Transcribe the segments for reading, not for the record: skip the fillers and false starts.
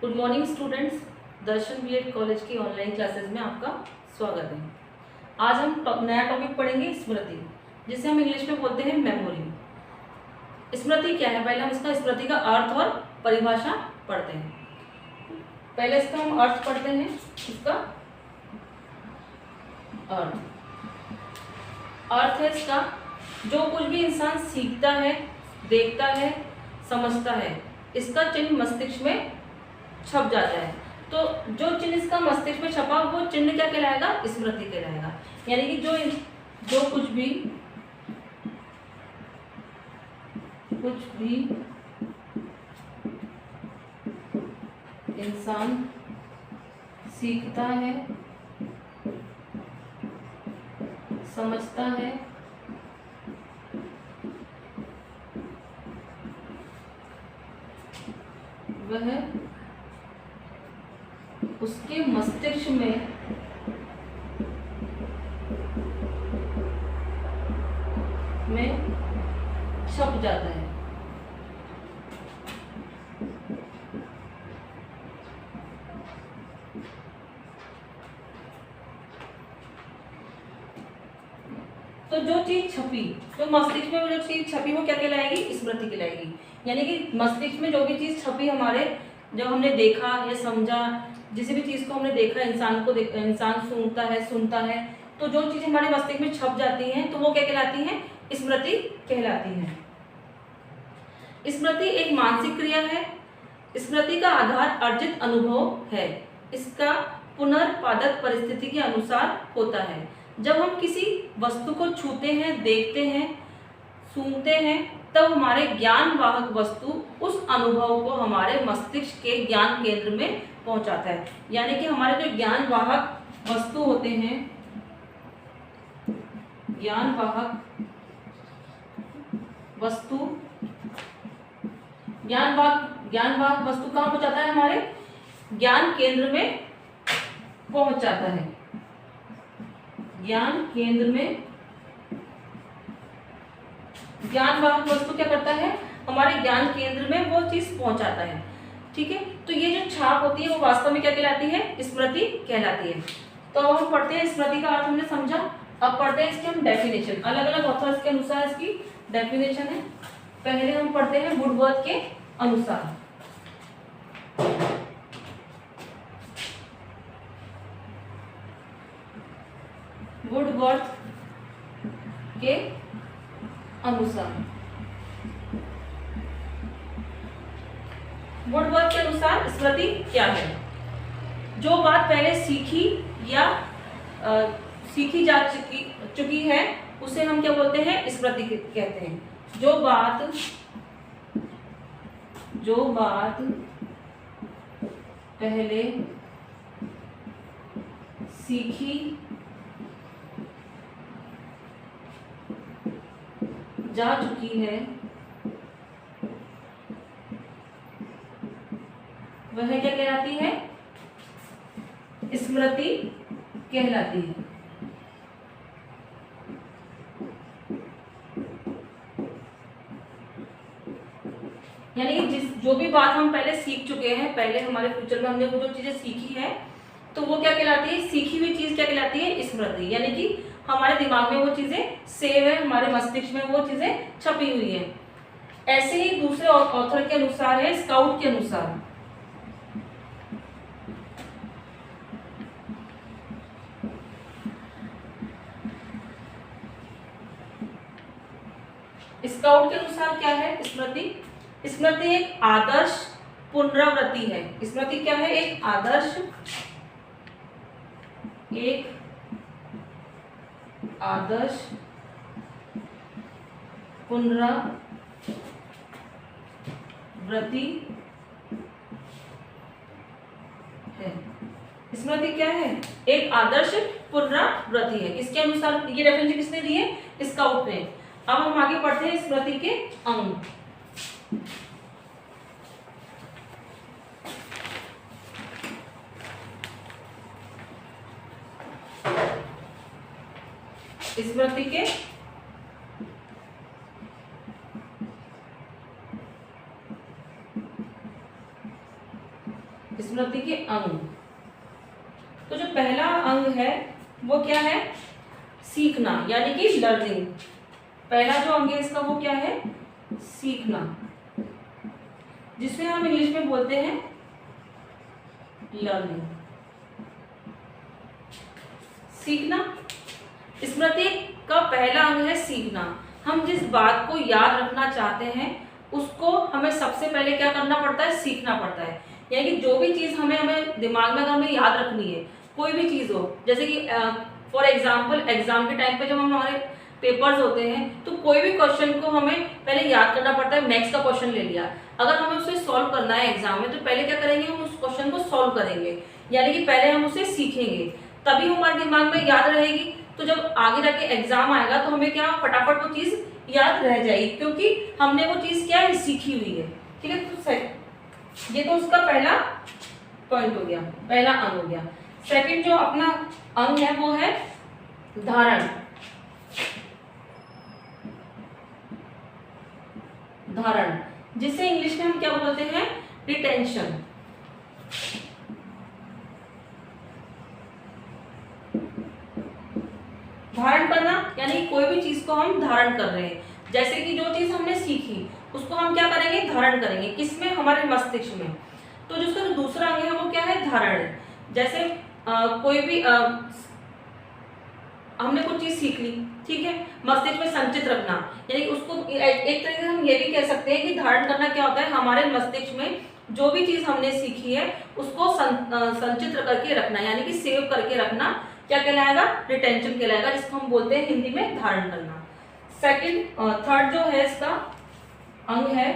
Good morning students. Darshan B Ed college की online classes में आपका स्वागत है। आज हम नया टॉपिक पढ़ेंगे स्मृति, जिसे हम इंग्लिश में बोलते हैं मेमोरी। स्मृति क्या है, पहले हम इसका स्मृति का अर्थ और परिभाषा पढ़ते हैं। पहले इसका हम अर्थ पढ़ते हैं। इसका अर्थ है इसका, जो कुछ भी इंसान सीखता है, देखता है, समझता है, इसका चिन्ह मस्तिष्क में छप जाता है। तो जो चिन्ह इसका मस्तिष्क में छपा वो चिन्ह क्या कहलाएगा? स्मृति कहलाएगा। यानी कि जो कुछ भी इंसान सीखता है, समझता है, वह उसके मस्तिष्क में छप जाता है। तो जो चीज छपी, जो मस्तिष्क में जो चीज छपी वो क्या कहलाएगी? स्मृति कहलाएगी। यानी कि मस्तिष्क में जो भी चीज छपी हमारे, जब हमने देखा या समझा, जिस भी चीज को हमने देखा, इंसान सूंघता है, सुनता है, तो जो चीज हमारे मस्तिष्क में छप जाती हैं तो वो क्या कहलाती हैं? स्मृति कहलाती है। स्मृति एक मानसिक क्रिया है। स्मृति का आधार अर्जित अनुभव है। इसका पुनर्पादक परिस्थिति के अनुसार होता है। जब हम किसी वस्तु को छूते हैं, देखते हैं, सूंघते हैं, तब हमारे ज्ञान वाहक वस्तु उस अनुभव को हमारे मस्तिष्क के ज्ञान केंद्र में पहुंचाता है। यानी कि हमारे जो ज्ञान वाहक वस्तु होते हैं, ज्ञान वाहक वस्तु कहाँ पहुंचाता है? हमारे ज्ञान केंद्र में पहुंच जाता है। ज्ञान केंद्र में ज्ञान वाहक वस्तु क्या करता है? हमारे ज्ञान केंद्र में वो चीज पहुंचाता है। ठीक है, तो ये जो छाप होती है वो वास्तव में क्या कहलाती है? स्मृति कहलाती है। तो अब हम पढ़ते हैं, स्मृति का अर्थ हमने समझा, अब पढ़ते हैं इसकी हम डेफिनेशन। अलग अलग ऑथर्स के अनुसार इसकी डेफिनेशन है। पहले हम पढ़ते हैं वुडवर्थ के अनुसार। वुडवर्थ के अनुसार स्मृति क्या है? जो बात पहले सीखी या सीखी जा चुकी है उसे हम क्या बोलते हैं? स्मृति कहते हैं। जो बात पहले सीखी जा चुकी है वह क्या कहलाती है? स्मृति कहलाती है। यानी कि जो भी बात हम पहले सीख चुके हैं, पहले हमारे फ्यूचर में हमने वो जो चीजें सीखी है, तो वो क्या कहलाती है? सीखी हुई चीज क्या कहलाती है? स्मृति। यानी कि हमारे दिमाग में वो चीजें सेव है, हमारे मस्तिष्क में वो चीजें छपी हुई है। ऐसे ही दूसरे ऑथर के अनुसार है, स्काउट के अनुसार। स्काउट के अनुसार क्या है स्मृति? स्मृति एक आदर्श पुनरावृत्ति है। स्मृति क्या है? एक आदर्श पुनरावृत्ति है। स्मृति क्या है? एक आदर्श पुनरावृत्ति है। इसके अनुसार ये रेफरेंस किसने दी है? स्काउट ने। अब हम आगे पढ़ते हैं स्मृति के अंग। स्मृति के स्मृति के अंग। तो जो पहला अंग है वो क्या है? सीखना, यानी कि लर्निंग। पहला जो अंग है इसका वो क्या है? सीखना, जिसे हम इंग्लिश में बोलते हैं लर्निंग। सीखना, स्मृति का पहला अंग है सीखना। हम जिस बात को याद रखना चाहते हैं उसको हमें सबसे पहले क्या करना पड़ता है? सीखना पड़ता है। यानी कि जो भी चीज हमें दिमाग में अगर हमें याद रखनी है, कोई भी चीज हो, जैसे कि फॉर एग्जाम्पल एग्जाम के टाइम पे जब हमारे पेपर्स होते हैं तो कोई भी क्वेश्चन को हमें पहले याद करना पड़ता है। मैथ्स का क्वेश्चन ले लिया, अगर हमें उसे सॉल्व करना है एग्जाम में, तो पहले क्या करेंगे? हम उस क्वेश्चन को सॉल्व करेंगे, यानी कि पहले हम उसे सीखेंगे, तभी हमारे दिमाग में याद रहेगी। तो जब आगे जाके एग्जाम आएगा तो हमें क्या फटाफट वो चीज याद रह जाएगी, क्योंकि हमने वो चीज क्या है? सीखी हुई है। ठीक है, तो ये तो उसका पहला पॉइंट हो गया, पहला अंग हो गया। सेकंड जो अपना अंग है वो है धारण। धारण, जिसे इंग्लिश में हम क्या बोलते हैं? रिटेंशन। धारण करना, यानी कोई भी चीज को हम धारण कर रहे हैं। जैसे कि जो चीज हमने सीखी उसको हम क्या करेंगे? धारण करेंगे। किसमें? हमारे मस्तिष्क में। तो जिसका जो दूसरा अंग है वो क्या है? धारण। जैसे कोई भी हमने कुछ चीज सीख ली, ठीक है, मस्तिष्क में संचित रखना, यानी उसको एक तरीके से हम ये भी कह सकते हैं कि धारण करना क्या होता है? हमारे मस्तिष्क में जो भी चीज हमने सीखी है उसको संचित करके रखना, यानी कि सेव करके रखना, क्या कहलाएगा? रिटेंशन कहलाएगा, जिसको हम बोलते हैं हिंदी में धारण करना। थर्ड जो है इसका अंग है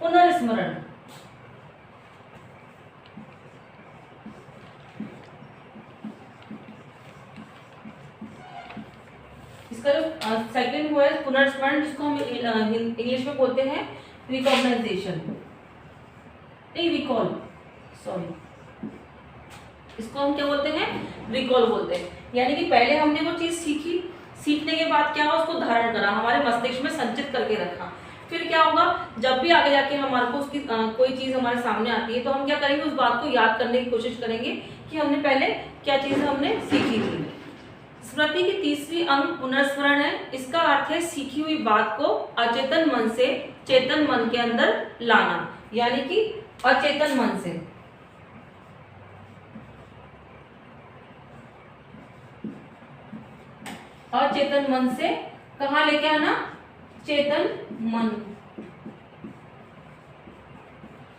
पुनर्स्मरण। इसका जो सेकंड वो है पुनर्स्मरण, जिसको हम इंग्लिश में बोलते हैं रिकॉग्नाइजेशन, नहीं रिकॉल, सॉरी, इसको हम क्या बोलते हैं? रिकॉल बोलते हैं। यानी कि पहले हमने वो चीज सीखी, सीखने के बाद क्या हुआ? उसको धारण करा, हमारे मस्तिष्क में संचित करके रखा। फिर क्या होगा? जब भी आगे जाके हमारे को उसकी कोई चीज हमारे सामने आती है तो हम क्या करेंगे? उस बात को याद करने की कोशिश करेंगे कि हमने पहले क्या चीज हमने सीखी थी। स्मृति की तीसरी अंग पुनर्स्मरण है। इसका अर्थ है सीखी हुई बात को अचेतन मन से चेतन मन के अंदर लाना, यानी कि अचेतन मन से अचेतन मन से कहाँ लेके आना? चेतन मन।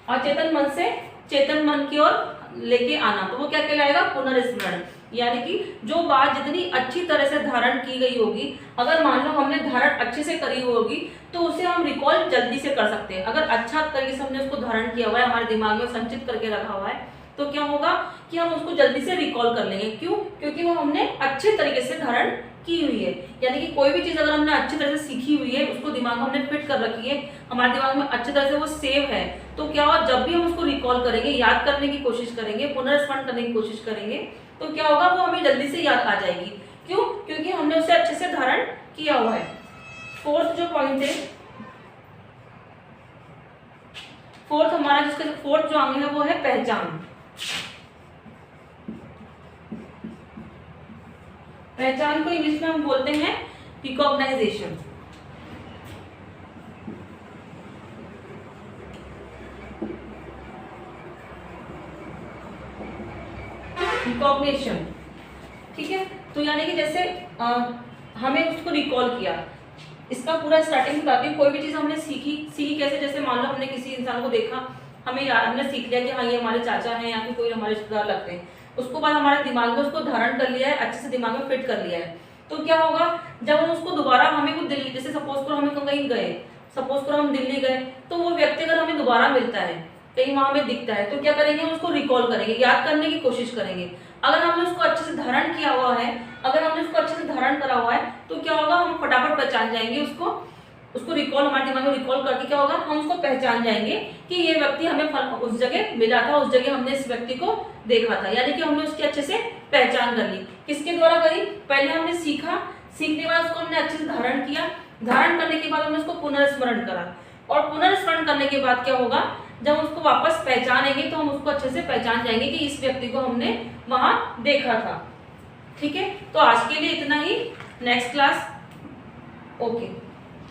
अचेतन मन से चेतन मन की ओर लेके आना, तो वो क्या कहलाएगा? पुनर्स्मरण। यानी कि जो बात जितनी अच्छी तरह से धारण की गई होगी, अगर मान लो हमने धारण अच्छे से करी होगी तो उसे हम रिकॉल जल्दी से कर सकते हैं। अगर अच्छा तरीके से हमने उसको धारण किया हुआ है, हमारे दिमाग में संचित करके रखा हुआ है, तो क्या होगा कि हम उसको जल्दी से रिकॉल कर लेंगे। क्यों? क्योंकि वो हमने अच्छे तरीके से धारण की हुई है। यानी कि कोई भी चीज अगर हमने अच्छी तरह से सीखी हुई है, उसको दिमाग में हमने फिट कर रखी है, हमारे दिमाग में अच्छी तरह से वो सेव है, तो क्या होगा? जब भी हम उसको रिकॉल करेंगे, याद करने की कोशिश करेंगे, पुनर्स्मरण करने की कोशिश करेंगे, तो क्या होगा? वो हमें जल्दी से याद आ जाएगी। क्यों? क्योंकि हमने उसे अच्छे से धारण किया हुआ है। फोर्थ जो पॉइंट है, फोर्थ हमारा जिसका फोर्थ जो अंग है वो है पहचान। पहचान को इंग्लिश में हम बोलते हैं रिकॉग्नाइजेशन। रिकॉग्निशन, ठीक है। तो यानी कि जैसे हमें उसको रिकॉल किया, इसका पूरा स्टार्टिंग बताती हूँ। कोई भी चीज हमने सीखी कैसे? जैसे मान लो हमने किसी इंसान को देखा, हमने सीख लिया कि हाँ ये हमारे चाचा हैं या फिर कोई हमारे रिश्तेदार लगते हैं, उसको बाद हमारे दिमाग में उसको धारण कर लिया है, अच्छे से दिमाग में फिट कर लिया है, तो क्या होगा? जब हम उसको दोबारा हमें को दिल्ली, जैसे सपोज करो हमें कहीं गए, सपोज करो हम दिल्ली गए, तो वो व्यक्ति अगर हमें दोबारा मिलता है, कहीं वहां हमें दिखता है, तो क्या करेंगे? उसको रिकॉल करेंगे, याद करने की कोशिश करेंगे। अगर हमने उसको अच्छे से धारण किया हुआ है, अगर हमने उसको अच्छे से धारण करा हुआ है, तो क्या होगा? हम फटाफट पहचान जाएंगे उसको रिकॉल, हमारे दिमाग में रिकॉल करके क्या होगा? हम उसको पहचान जाएंगे कि ये व्यक्ति हमें उस जगह मिला था, उस जगह हमने इस व्यक्ति को देखा था, यानी कि हमने उसकी अच्छे से पहचान कर ली। किसके द्वारा करी? पहले हमने सीखा, सीखने के बाद उसको हमने अच्छे से धारण किया, धारण करने के बाद हमने उसको पुनर्स्मरण करा, और पुनर्स्मरण करने के बाद क्या होगा? जब हम उसको वापस पहचानेंगे तो हम उसको अच्छे से पहचान जाएंगे कि इस व्यक्ति को हमने वहां देखा था। ठीक है, तो आज के लिए इतना ही। Next class. ओके।